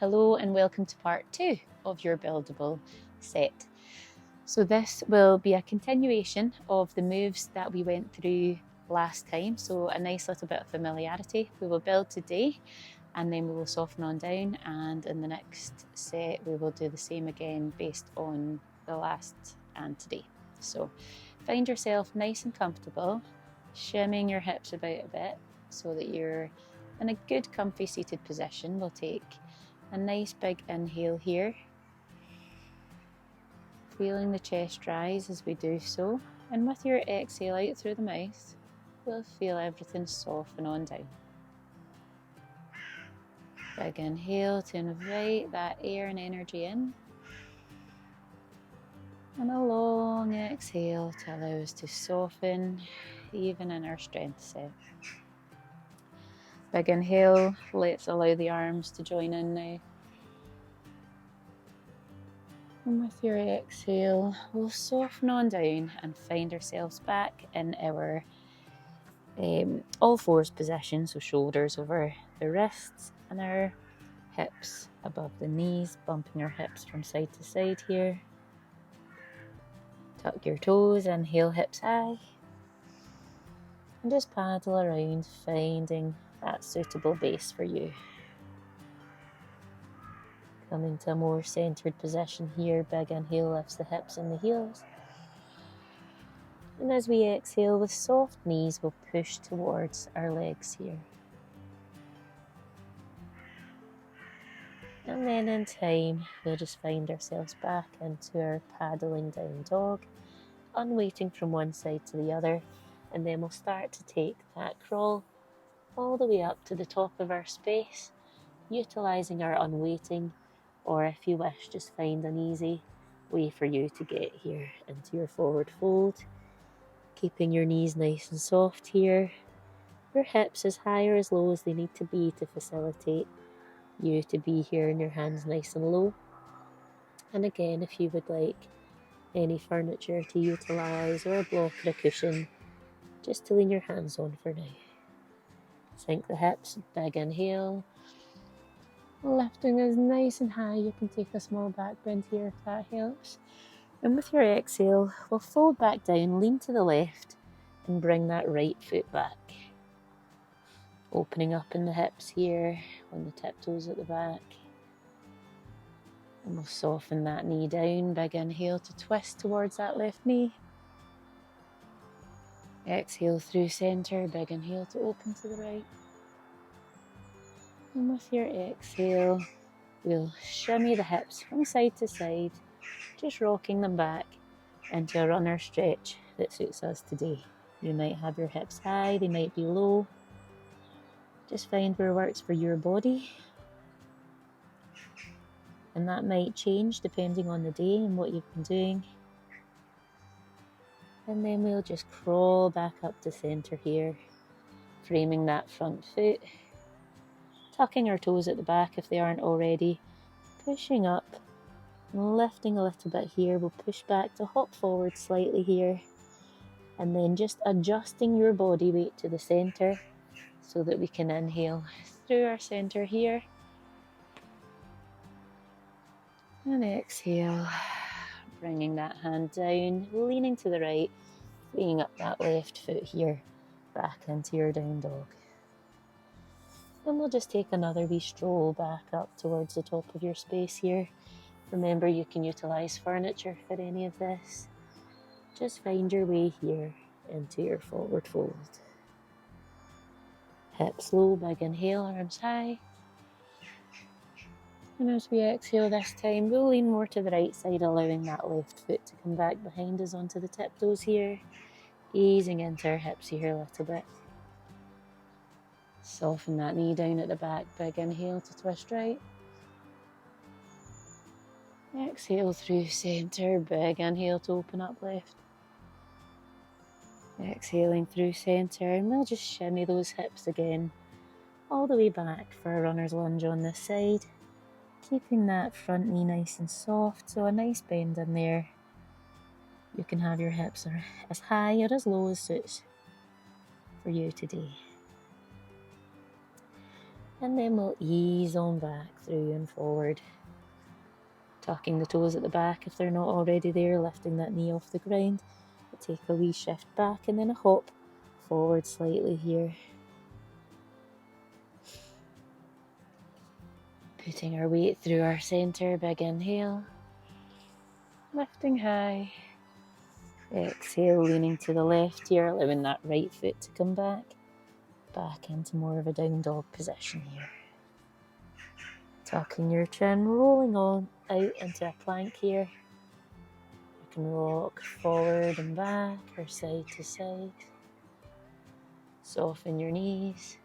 Hello and welcome to part 2 of your buildable set. So this will be a continuation of the moves that we went through last time, so a nice little bit of familiarity. We will build today and then we will soften on down, and in the next set we will do the same again based on the last and today. So find yourself nice and comfortable, shimmying your hips about a bit so that you're in a good comfy seated position. We'll take a nice big inhale here, feeling the chest rise as we do so, and with your exhale out through the mouth, we'll feel everything soften on down. Big inhale to invite that air and energy in, and a long exhale to allow us to soften even in our strength set. Big inhale, let's allow the arms to join in now. And with your exhale, we'll soften on down and find ourselves back in our all fours position, so shoulders over the wrists and our hips above the knees, bumping our hips from side to side here. Tuck your toes, inhale hips high, and just paddle around, finding that suitable base for you. Coming to a more centered position here, big inhale lifts the hips and the heels. And as we exhale with soft knees, we'll push towards our legs here. And then in time, we'll just find ourselves back into our paddling down dog, unweighting from one side to the other. And then we'll start to take that crawl all the way up to the top of our space, utilising our unweighting, or if you wish, just find an easy way for you to get here into your forward fold. Keeping your knees nice and soft here, your hips as high or as low as they need to be to facilitate you to be here, and your hands nice and low. And again, if you would like any furniture to utilise, or a block or a cushion, just to lean your hands on for now. Sink the hips, big inhale, lifting us nice and high. You can take a small back bend here if that helps. And with your exhale, we'll fold back down, lean to the left, and bring that right foot back. Opening up in the hips here, on the tiptoes at the back. And we'll soften that knee down. Big inhale to twist towards that left knee. Exhale through centre, big inhale to open to the right. And with your exhale, we'll shimmy the hips from side to side, just rocking them back into a runner stretch that suits us today. You might have your hips high, they might be low. Just find where works for your body. And that might change depending on the day and what you've been doing. And then we'll just crawl back up to centre here, framing that front foot, tucking our toes at the back if they aren't already, pushing up, and lifting a little bit here. We'll push back to hop forward slightly here, and then just adjusting your body weight to the centre so that we can inhale through our centre here, and exhale, bringing that hand down, leaning to the right, freeing up that left foot here, back into your down dog. And we'll just take another wee stroll back up towards the top of your space here. Remember, you can utilise furniture for any of this. Just find your way here into your forward fold. Hips low, big inhale, arms high. And as we exhale this time, we'll lean more to the right side, allowing that left foot to come back behind us onto the tiptoes here, easing into our hips here a little bit. Soften that knee down at the back, big inhale to twist right. Exhale through centre, big inhale to open up left. Exhaling through centre, and we'll just shimmy those hips again, all the way back for a runner's lunge on this side. Keeping that front knee nice and soft, so a nice bend in there. You can have your hips as high or as low as suits for you today. And then we'll ease on back through and forward. Tucking the toes at the back if they're not already there, lifting that knee off the ground. We'll take a wee shift back and then a hop forward slightly here. Putting our weight through our centre, big inhale. Lifting high. Exhale, leaning to the left here, allowing that right foot to come back into more of a down dog position here. Tucking your chin, rolling on out into a plank here. You can rock forward and back or side to side. Soften your knees.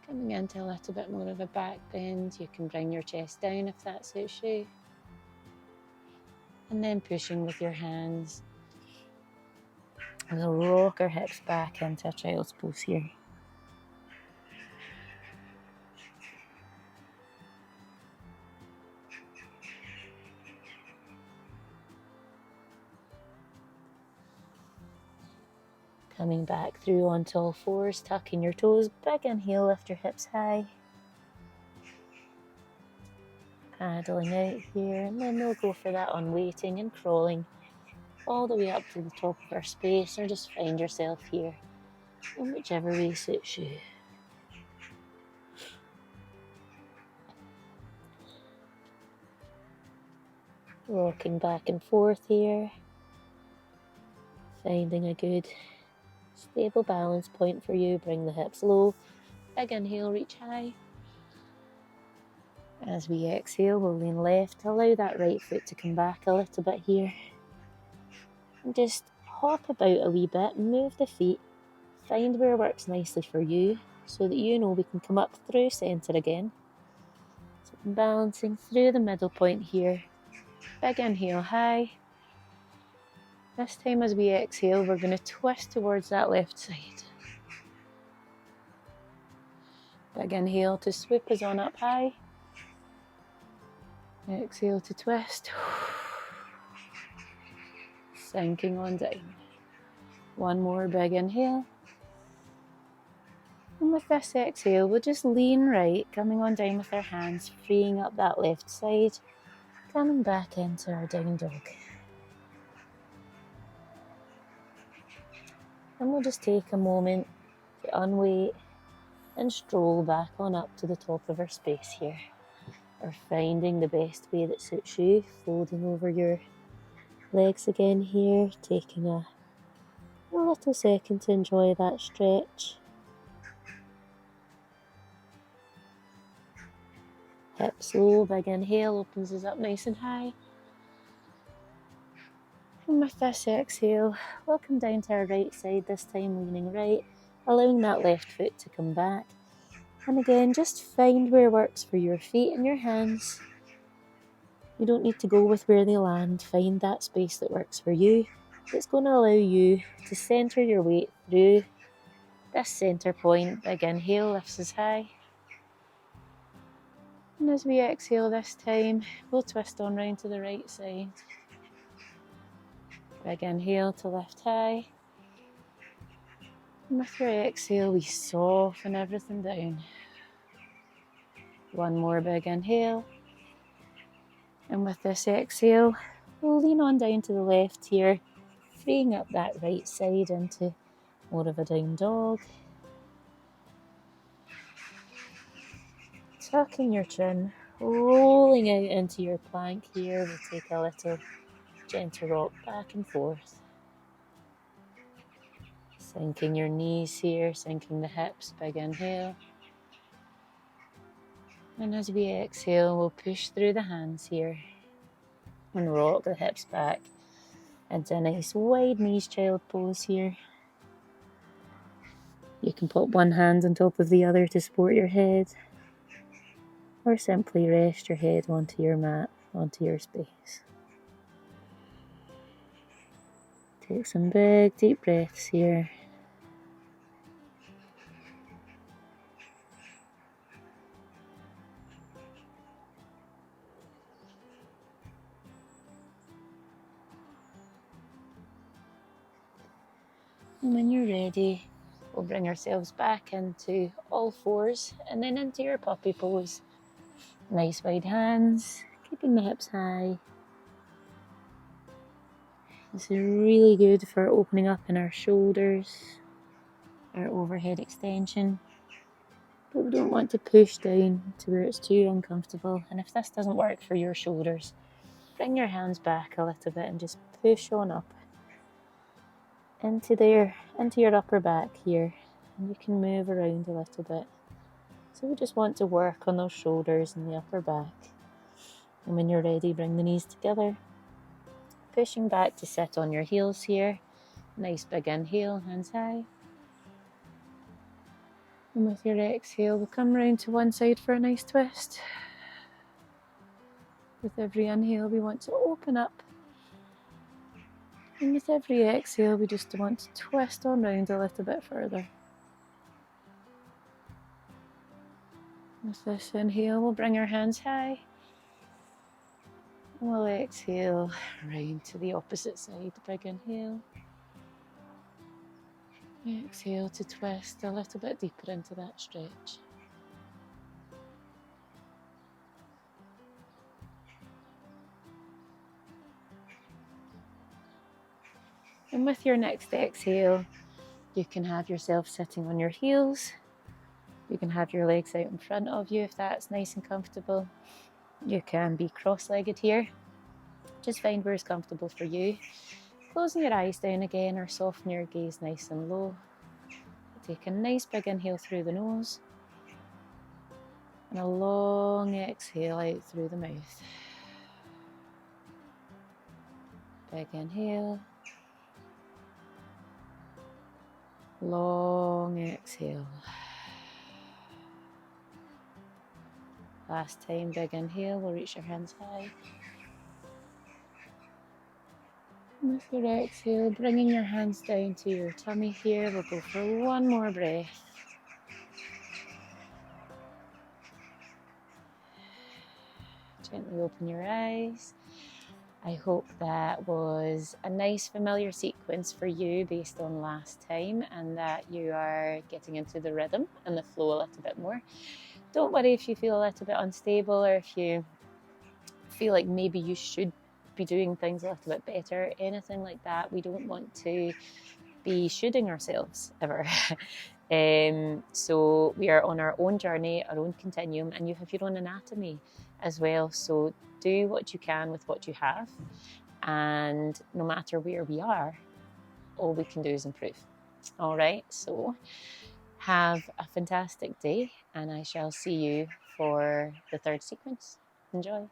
Coming into a little bit more of a back bend, you can bring your chest down if that suits you. And then pushing with your hands. We'll rock our hips back into a child's pose here. Coming back through onto all fours, tucking your toes, big inhale, lift your hips high. Paddling out here, and then we'll go for that unweighting and crawling all the way up to the top of our space, or just find yourself here in whichever way suits you. Rocking back and forth here, finding a good stable balance point for you. Bring the hips low, big inhale, reach high. As we exhale, we'll lean left, allow that right foot to come back a little bit here. And just hop about a wee bit, move the feet, find where works nicely for you so that you know we can come up through centre again. So balancing through the middle point here. Big inhale, high. This time as we exhale, we're going to twist towards that left side. Big inhale to swoop us on up high. Exhale to twist. Sinking on down. One more big inhale. And with this exhale, we'll just lean right, coming on down with our hands, freeing up that left side, coming back into our down dog. And we'll just take a moment to unweight and stroll back on up to the top of our space here. Or finding the best way that suits you, folding over your legs again here, taking a little second to enjoy that stretch. Hips low, big inhale, opens us up nice and high. And with this exhale, we'll come down to our right side, this time leaning right, allowing that left foot to come back. And again, just find where works for your feet and your hands. You don't need to go with where they land. Find that space that works for you. It's going to allow you to centre your weight through this centre point. Big inhale lifts us high. And as we exhale this time, we'll twist on round to the right side. Big inhale to lift high. And with your exhale, we soften everything down. One more big inhale. And with this exhale, we'll lean on down to the left here, freeing up that right side into more of a down dog. Tucking your chin, rolling out into your plank here. We'll take a little gentle rock back and forth. Sinking your knees here, sinking the hips, big inhale. And as we exhale, we'll push through the hands here and rock the hips back into a nice wide knees child pose here. You can put one hand on top of the other to support your head, or simply rest your head onto your mat, onto your space. Take some big deep breaths here. And when you're ready, We'll bring ourselves back into all fours and then into your puppy pose. Nice wide hands, keeping the hips high. This is really good for opening up in our shoulders, our overhead extension. But we don't want to push down to where it's too uncomfortable. And if this doesn't work for your shoulders, bring your hands back a little bit and just push on up into your upper back here. And you can move around a little bit. So we just want to work on those shoulders and the upper back. And when you're ready, bring the knees together. Pushing back to sit on your heels here. Nice big inhale, hands high. And with your exhale, we'll come round to one side for a nice twist. With every inhale, we want to open up. And with every exhale, we just want to twist on round a little bit further. With this inhale, we'll bring our hands high. And we'll exhale round to the opposite side. Big inhale. Exhale to twist a little bit deeper into that stretch. And with your next exhale, you can have yourself sitting on your heels. You can have your legs out in front of you if that's nice and comfortable. You can be cross-legged here. Just find where it's comfortable for you. Closing your eyes down again or soften your gaze nice and low. Take a nice big inhale through the nose. And a long exhale out through the mouth. Big inhale. Long exhale. Last time, big inhale. We'll reach your hands high. And with your exhale, bringing your hands down to your tummy here. We'll go for one more breath. Gently open your eyes. I hope that was a nice familiar sequence for you based on last time and that you are getting into the rhythm and the flow a little bit more. Don't worry if you feel a little bit unstable or if you feel like maybe you should be doing things a little bit better, anything like that. We don't want to be shooting ourselves ever. So we are on our own journey, our own continuum, and you have your own anatomy as well. So do what you can with what you have, and no matter where we are, all we can do is improve. All right, so have a fantastic day, and I shall see you for the third sequence. Enjoy.